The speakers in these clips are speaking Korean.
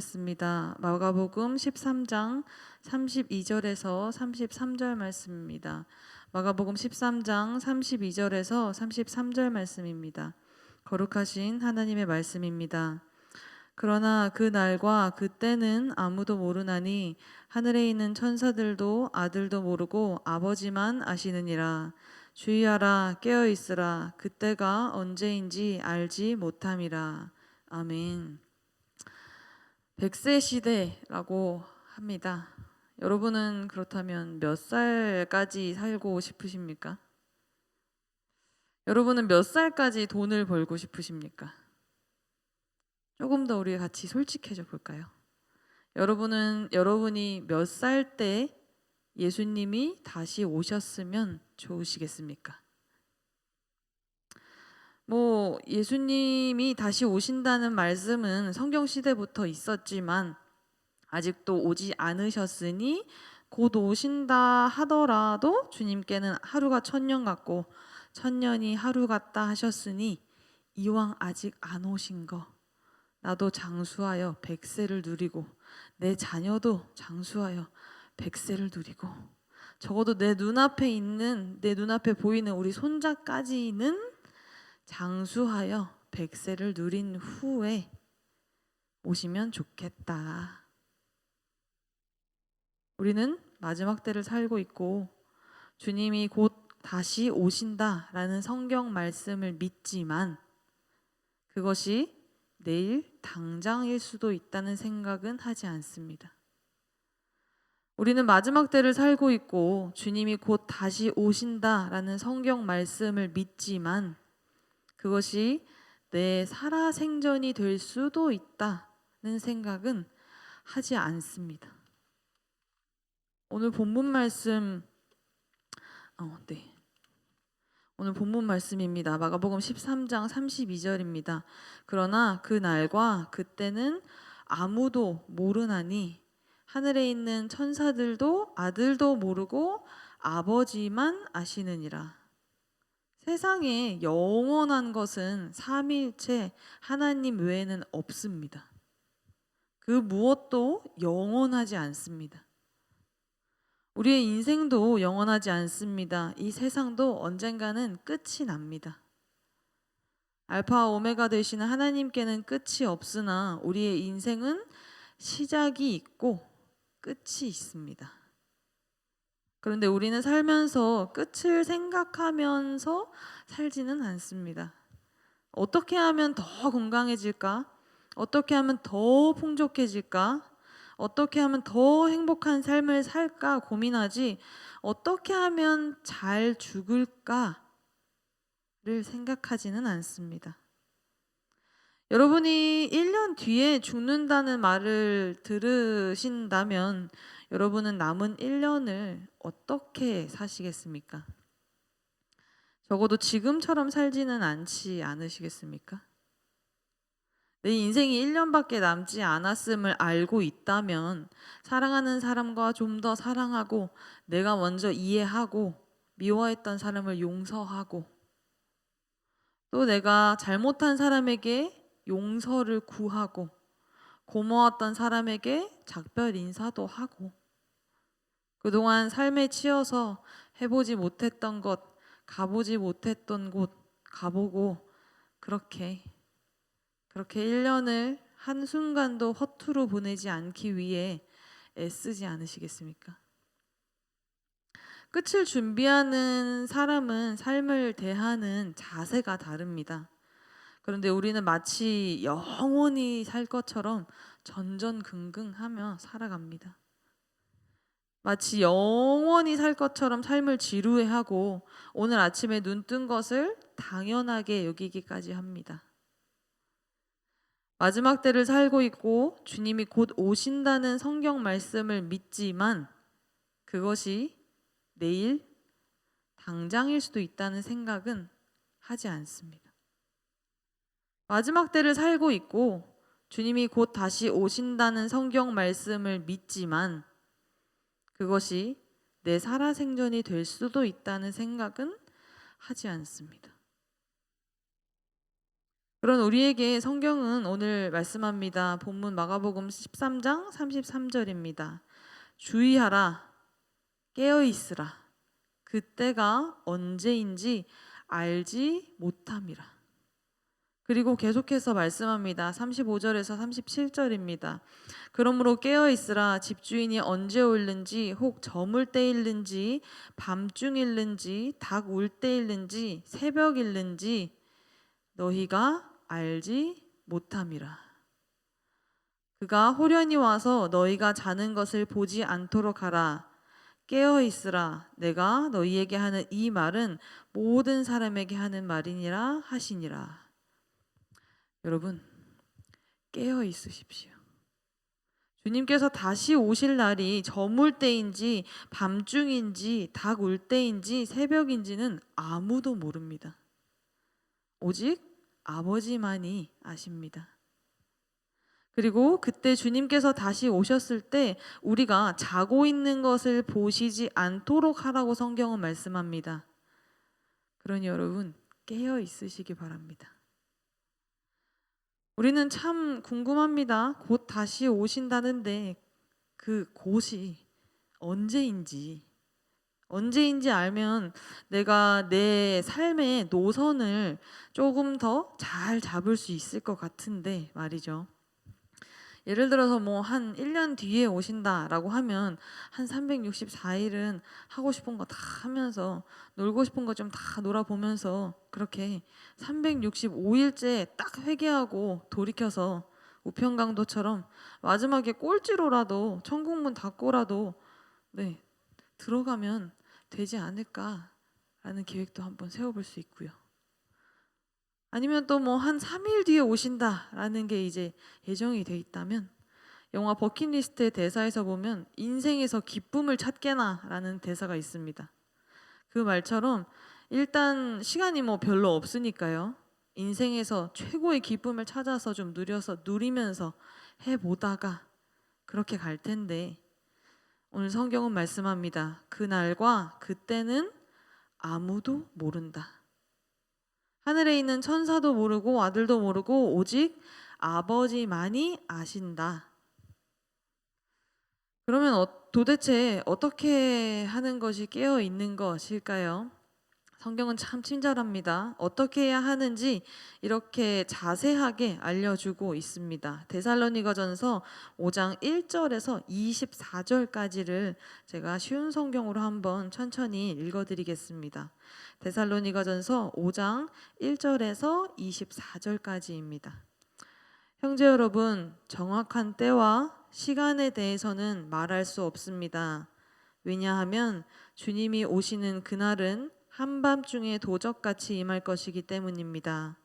있습니다. 마가복음 13장 32절에서 33절 말씀입니다. 마가복음 13장 32절에서 33절 말씀입니다. 거룩하신 하나님의 말씀입니다. 그러나 그 날과 그 때는 아무도 모르나니 하늘에 있는 천사들도 아들도 모르고 아버지만 아시느니라. 주의하라, 깨어 있으라. 그때가 언제인지 알지 못함이라. 아멘. 100세 시대라고 합니다. 여러분은 그렇다면 몇 살까지 살고 싶으십니까? 여러분은 몇 살까지 돈을 벌고 싶으십니까? 조금 더 우리 같이 솔직해져 볼까요? 여러분이 몇 살 때 예수님이 다시 오셨으면 좋으시겠습니까? 예수님이 다시 오신다는 말씀은 성경 시대부터 있었지만 아직도 오지 않으셨으니 곧 오신다 하더라도 주님께는 하루가 천년 같고 천년이 하루 같다 하셨으니 이왕 아직 안 오신 거 나도 장수하여 100세를 누리고 내 자녀도 장수하여 100세를 누리고 적어도 내 눈앞에 보이는 우리 손자까지는 장수하여 100세를 누린 후에 오시면 좋겠다. 우리는 마지막 때를 살고 있고 주님이 곧 다시 오신다라는 성경 말씀을 믿지만 그것이 내일 당장일 수도 있다는 생각은 하지 않습니다. 우리는 마지막 때를 살고 있고 주님이 곧 다시 오신다라는 성경 말씀을 믿지만 그것이 내 살아생전이 될 수도 있다는 생각은 하지 않습니다. 오늘 본문 말씀 오늘 본문 말씀입니다. 마가복음 13장 32절입니다. 그러나 그 날과 그때는 아무도 모르나니 하늘에 있는 천사들도 아들도 모르고 아버지만 아시느니라. 세상에 영원한 것은 삼위일체 하나님 외에는 없습니다. 그 무엇도 영원하지 않습니다. 우리의 인생도 영원하지 않습니다. 이 세상도 언젠가는 끝이 납니다. 알파 오메가 되시는 하나님께는 끝이 없으나 우리의 인생은 시작이 있고 끝이 있습니다. 그런데 우리는 살면서 끝을 생각하면서 살지는 않습니다. 어떻게 하면 더 건강해질까? 어떻게 하면 더 풍족해질까? 어떻게 하면 더 행복한 삶을 살까 고민하지 어떻게 하면 잘 죽을까를 생각하지는 않습니다. 여러분이 1년 뒤에 죽는다는 말을 들으신다면 여러분은 남은 1년을 어떻게 사시겠습니까? 적어도 지금처럼 살지는 않지 않으시겠습니까? 내 인생이 1년밖에 남지 않았음을 알고 있다면 사랑하는 사람과 좀 더 사랑하고 내가 먼저 이해하고 미워했던 사람을 용서하고 또 내가 잘못한 사람에게 용서를 구하고 고마웠던 사람에게 작별 인사도 하고 그동안 삶에 치여서 해보지 못했던 것, 가보지 못했던 곳 가보고 그렇게 1년을 한순간도 허투루 보내지 않기 위해 애쓰지 않으시겠습니까? 끝을 준비하는 사람은 삶을 대하는 자세가 다릅니다. 그런데 우리는 마치 영원히 살 것처럼 전전긍긍하며 살아갑니다. 마치 영원히 살 것처럼 삶을 지루해하고 오늘 아침에 눈 뜬 것을 당연하게 여기기까지 합니다. 마지막 때를 살고 있고 주님이 곧 오신다는 성경 말씀을 믿지만 그것이 내일 당장일 수도 있다는 생각은 하지 않습니다. 마지막 때를 살고 있고 주님이 곧 다시 오신다는 성경 말씀을 믿지만 그것이 내 살아생전이 될 수도 있다는 생각은 하지 않습니다. 그런 우리에게 성경은 오늘 말씀합니다. 본문 마가복음 13장 33절입니다. 주의하라, 깨어 있으라. 그때가 언제인지 알지 못함이라. 그리고 계속해서 말씀합니다. 35절에서 37절입니다. 그러므로 깨어 있으라. 집주인이 언제 올는지, 혹 저물 때일는지, 밤중일는지, 닭 울 때일는지, 새벽일는지 너희가 알지 못함이라. 그가 호련히 와서 너희가 자는 것을 보지 않도록 하라. 깨어 있으라. 내가 너희에게 하는 이 말은 모든 사람에게 하는 말이니라 하시니라. 여러분, 깨어 있으십시오. 주님께서 다시 오실 날이 저물 때인지 밤중인지 닭 울 때인지 새벽인지는 아무도 모릅니다. 오직 아버지만이 아십니다. 그리고 그때 주님께서 다시 오셨을 때 우리가 자고 있는 것을 보시지 않도록 하라고 성경은 말씀합니다. 그러니 여러분, 깨어 있으시기 바랍니다. 우리는 참 궁금합니다. 곧 다시 오신다는데 그 곧이 언제인지 알면 내가 내 삶의 노선을 조금 더 잘 잡을 수 있을 것 같은데 말이죠. 예를 들어서 뭐 한 1년 뒤에 오신다라고 하면 한 364일은 하고 싶은 거 다 하면서 놀고 싶은 거 좀 다 놀아보면서 그렇게 365일째 딱 회개하고 돌이켜서 우편강도처럼 마지막에 꼴찌로라도 천국문 닫고라도 네, 들어가면 되지 않을까라는 계획도 한번 세워볼 수 있고요. 아니면 또 뭐 한 3일 뒤에 오신다라는 게 이제 예정이 돼 있다면 영화 버킷리스트의 대사에서 보면 인생에서 기쁨을 찾게나라는 대사가 있습니다. 그 말처럼 일단 시간이 뭐 별로 없으니까요. 인생에서 최고의 기쁨을 찾아서 좀 누리면서 해보다가 그렇게 갈 텐데 오늘 성경은 말씀합니다. 그날과 그때는 아무도 모른다. 하늘에 있는 천사도 모르고 아들도 모르고 오직 아버지만이 아신다. 그러면 도대체 어떻게 하는 것이 깨어 있는 것일까요? 성경은 참 친절합니다. 어떻게 해야 하는지 이렇게 자세하게 알려주고 있습니다. 데살로니가전서 5장 1절에서 24절까지를 제가 쉬운 성경으로 한번 천천히 읽어드리겠습니다. 데살로니가전서 5장 1절에서 24절까지입니다. 형제 여러분, 정확한 때와 시간에 대해서는 말할 수 없습니다. 왜냐하면 주님이 오시는 그날은 한밤중에 도적같이 임할 것이기 때문입니다.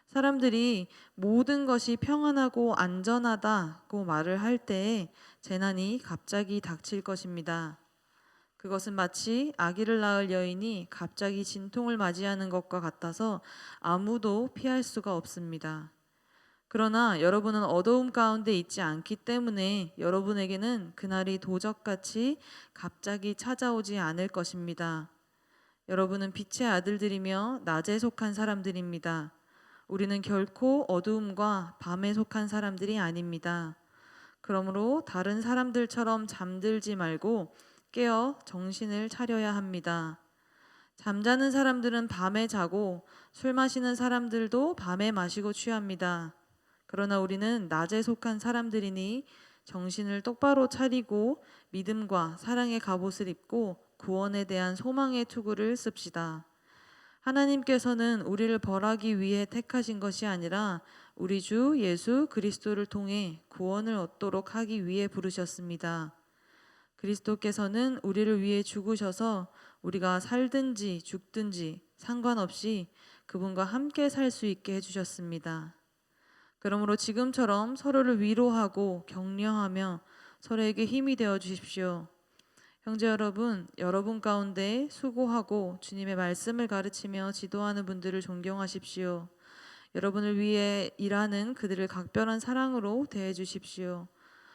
사람들이 모든 것이 평안하고 안전하다고 말을 할 때에 재난이 갑자기 닥칠 것입니다. 그것은 마치 아기를 낳을 여인이 갑자기 진통을 맞이하는 것과 같아서 아무도 피할 수가 없습니다. 그러나 여러분은 어두움 가운데 있지 않기 때문에 여러분에게는 그날이 도적같이 갑자기 찾아오지 않을 것입니다. 여러분은 빛의 아들들이며 낮에 속한 사람들입니다. 우리는 결코 어두움과 밤에 속한 사람들이 아닙니다. 그러므로 다른 사람들처럼 잠들지 말고 깨어 정신을 차려야 합니다. 잠자는 사람들은 밤에 자고 술 마시는 사람들도 밤에 마시고 취합니다. 그러나 우리는 낮에 속한 사람들이니 정신을 똑바로 차리고 믿음과 사랑의 갑옷을 입고 구원에 대한 소망의 투구를 씁시다. 하나님께서는 우리를 벌하기 위해 택하신 것이 아니라 우리 주 예수 그리스도를 통해 구원을 얻도록 하기 위해 부르셨습니다. 그리스도께서는 우리를 위해 죽으셔서 우리가 살든지 죽든지 상관없이 그분과 함께 살 수 있게 해주셨습니다. 그러므로 지금처럼 서로를 위로하고 격려하며 서로에게 힘이 되어 주십시오. 형제 여러분, 여러분 가운데 수고하고 주님의 말씀을 가르치며 지도하는 분들을 존경하십시오. 여러분을 위해 일하는 그들을 각별한 사랑으로 대해 주십시오.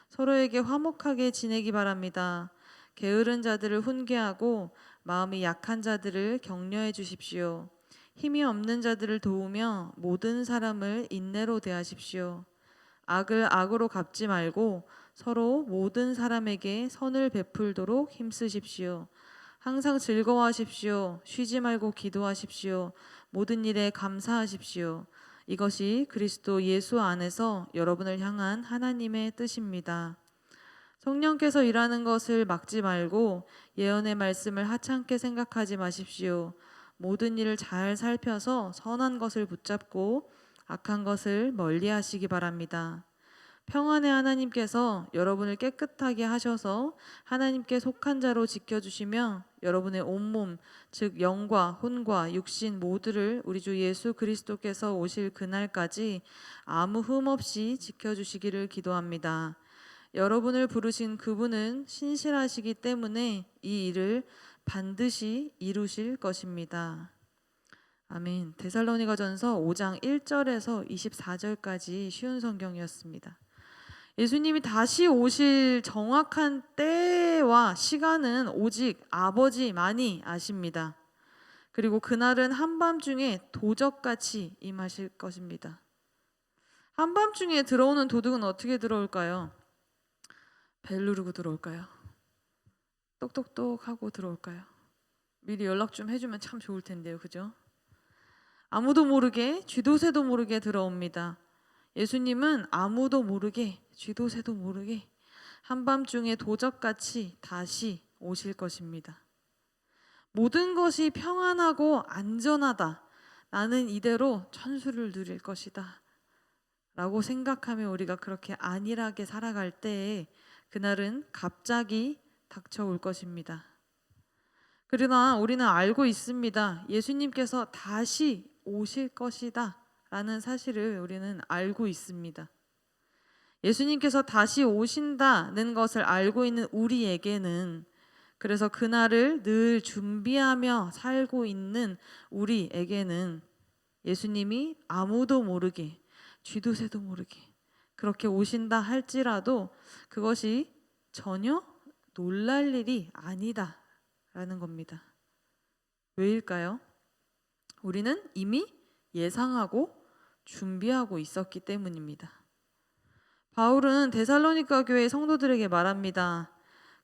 서로에게 화목하게 지내기 바랍니다. 게으른 자들을 훈계하고 마음이 약한 자들을 격려해 주십시오. 힘이 없는 자들을 도우며 모든 사람을 인내로 대하십시오. 악을 악으로 갚지 말고 서로 모든 사람에게 선을 베풀도록 힘쓰십시오. 항상 즐거워하십시오. 쉬지 말고 기도하십시오. 모든 일에 감사하십시오. 이것이 그리스도 예수 안에서 여러분을 향한 하나님의 뜻입니다. 성령께서 일하는 것을 막지 말고 예언의 말씀을 하찮게 생각하지 마십시오. 모든 일을 잘 살펴서 선한 것을 붙잡고 악한 것을 멀리 하시기 바랍니다. 평안의 하나님께서 여러분을 깨끗하게 하셔서 하나님께 속한 자로 지켜주시며 여러분의 온몸, 즉 영과 혼과 육신 모두를 우리 주 예수 그리스도께서 오실 그날까지 아무 흠 없이 지켜주시기를 기도합니다. 여러분을 부르신 그분은 신실하시기 때문에 이 일을 반드시 이루실 것입니다. 아멘. 데살로니가전서 5장 1절에서 24절까지 쉬운 성경이었습니다. 예수님이 다시 오실 정확한 때와 시간은 오직 아버지만이 아십니다. 그리고 그날은 한밤중에 도적같이 임하실 것입니다. 한밤중에 들어오는 도둑은 어떻게 들어올까요? 벨 누르고 들어올까요? 똑똑똑 하고 들어올까요? 미리 연락 좀 해주면 참 좋을 텐데요, 그죠? 아무도 모르게 쥐도새도 모르게 들어옵니다. 예수님은 아무도 모르게 쥐도새도 모르게 한밤중에 도적같이 다시 오실 것입니다. 모든 것이 평안하고 안전하다. 나는 이대로 천수를 누릴 것이다. 라고 생각하며 우리가 그렇게 안일하게 살아갈 때에 그날은 갑자기 닥쳐올 것입니다. 그러나 우리는 알고 있습니다. 예수님께서 다시 오실 것이다 라는 사실을 우리는 알고 있습니다. 예수님께서 다시 오신다는 것을 알고 있는 우리에게는, 그래서 그날을 늘 준비하며 살고 있는 우리에게는 예수님이 아무도 모르게 쥐도새도 모르게 그렇게 오신다 할지라도 그것이 전혀 놀랄 일이 아니다 라는 겁니다. 왜일까요? 우리는 이미 예상하고 준비하고 있었기 때문입니다. 바울은 데살로니가 교회 성도들에게 말합니다.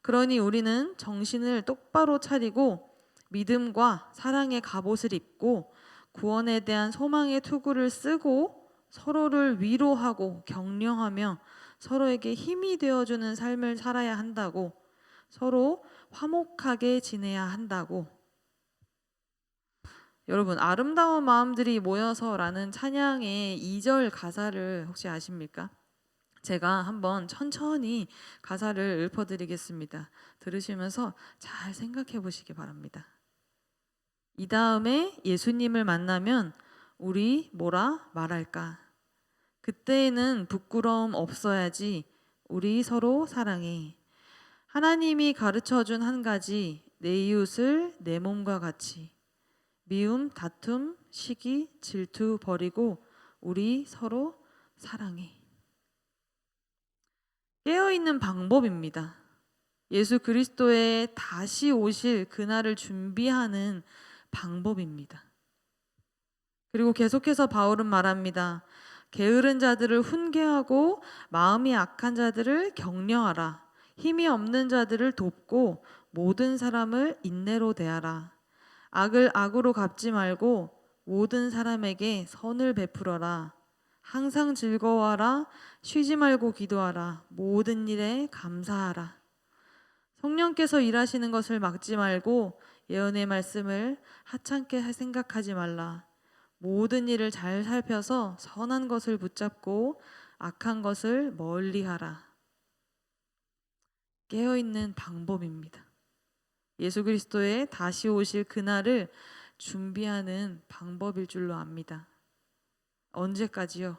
그러니 우리는 정신을 똑바로 차리고 믿음과 사랑의 갑옷을 입고 구원에 대한 소망의 투구를 쓰고 서로를 위로하고 격려하며 서로에게 힘이 되어주는 삶을 살아야 한다고, 서로 화목하게 지내야 한다고. 여러분, 아름다운 마음들이 모여서라는 찬양의 2절 가사를 혹시 아십니까? 제가 한번 천천히 가사를 읊어드리겠습니다. 들으시면서 잘 생각해 보시기 바랍니다. 이 다음에 예수님을 만나면 우리 뭐라 말할까? 그때에는 부끄러움 없어야지. 우리 서로 사랑해. 하나님이 가르쳐준 한 가지, 내 이웃을 내 몸과 같이. 미움, 다툼, 시기, 질투 버리고 우리 서로 사랑해. 깨어있는 방법입니다. 예수 그리스도의 다시 오실 그날을 준비하는 방법입니다. 그리고 계속해서 바울은 말합니다. 게으른 자들을 훈계하고 마음이 악한 자들을 격려하라. 힘이 없는 자들을 돕고 모든 사람을 인내로 대하라. 악을 악으로 갚지 말고 모든 사람에게 선을 베풀어라. 항상 즐거워하라. 쉬지 말고 기도하라. 모든 일에 감사하라. 성령께서 일하시는 것을 막지 말고 예언의 말씀을 하찮게 생각하지 말라. 모든 일을 잘 살펴서 선한 것을 붙잡고 악한 것을 멀리하라. 깨어있는 방법입니다. 예수 그리스도의 다시 오실 그날을 준비하는 방법일 줄로 압니다. 언제까지요?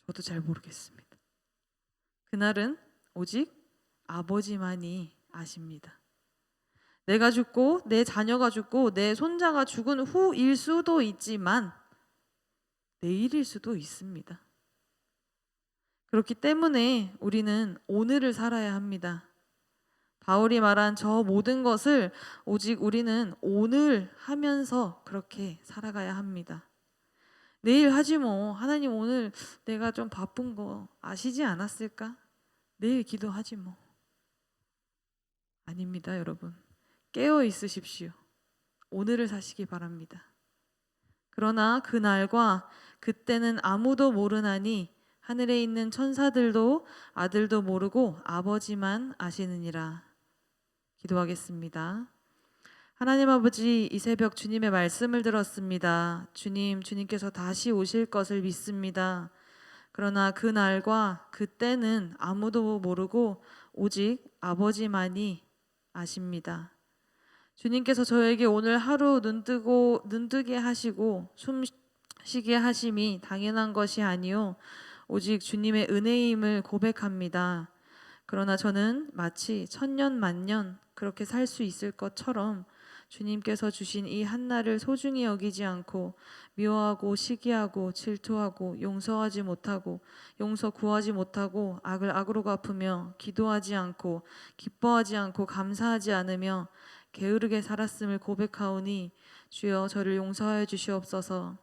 저도 잘 모르겠습니다. 그날은 오직 아버지만이 아십니다. 내가 죽고 내 자녀가 죽고 내 손자가 죽은 후일 수도 있지만 내일일 수도 있습니다. 그렇기 때문에 우리는 오늘을 살아야 합니다. 바울이 말한 저 모든 것을 오직 우리는 오늘 하면서 그렇게 살아가야 합니다. 내일 하지 뭐. 하나님 오늘 내가 좀 바쁜 거 아시지 않았을까? 내일 기도하지 뭐. 아닙니다, 여러분. 깨어 있으십시오. 오늘을 사시기 바랍니다. 그러나 그날과 그때는 아무도 모르나니 하늘에 있는 천사들도 아들도 모르고 아버지만 아시느니라. 기도하겠습니다. 하나님 아버지, 이 새벽 주님의 말씀을 들었습니다. 주님께서 다시 오실 것을 믿습니다. 그러나 그날과 그때는 아무도 모르고 오직 아버지만이 아십니다. 주님께서 저에게 오늘 하루 눈뜨게 하시고 숨 쉬게 하심이 당연한 것이 아니요 오직 주님의 은혜임을 고백합니다. 그러나 저는 마치 천년 만년 그렇게 살 수 있을 것처럼 주님께서 주신 이 한날을 소중히 여기지 않고 미워하고 시기하고 질투하고 용서 구하지 못하고 악을 악으로 갚으며 기도하지 않고 기뻐하지 않고 감사하지 않으며 게으르게 살았음을 고백하오니 주여 저를 용서하여 주시옵소서.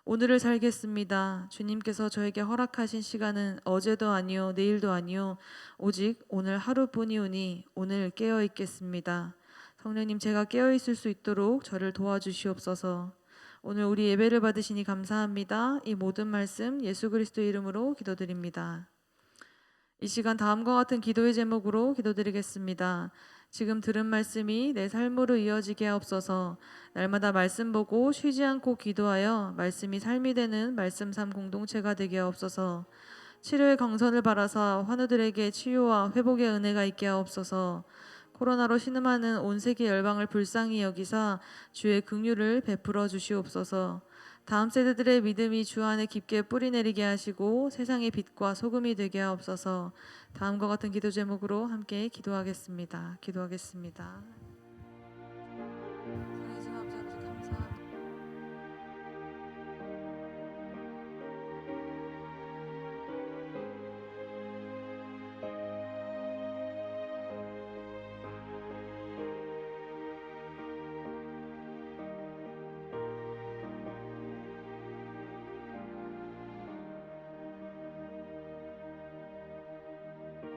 오늘을 살겠습니다. 주님께서 저에게 허락하신 시간은 어제도 아니요 내일도 아니요 오직 오늘 하루뿐이오니 오늘 깨어 있겠습니다. 성령님, 제가 깨어 있을 수 있도록 저를 도와주시옵소서. 오늘 우리 예배를 받으시니 감사합니다. 이 모든 말씀 예수 그리스도 이름으로 기도드립니다. 이 시간 다음과 같은 기도의 제목으로 기도드리겠습니다. 지금 들은 말씀이 내 삶으로 이어지게 하옵소서. 날마다 말씀 보고 쉬지 않고 기도하여 말씀이 삶이 되는 말씀 삶 공동체가 되게 하옵소서. 치료의 강선을 바라사 환우들에게 치유와 회복의 은혜가 있게 하옵소서. 코로나로 신음하는 온 세계 열방을 불쌍히 여기사 주의 긍휼을 베풀어 주시옵소서. 다음 세대들의 믿음이 주 안에 깊게 뿌리내리게 하시고 세상의 빛과 소금이 되게 하옵소서. 다음과 같은 기도 제목으로 함께 기도하겠습니다.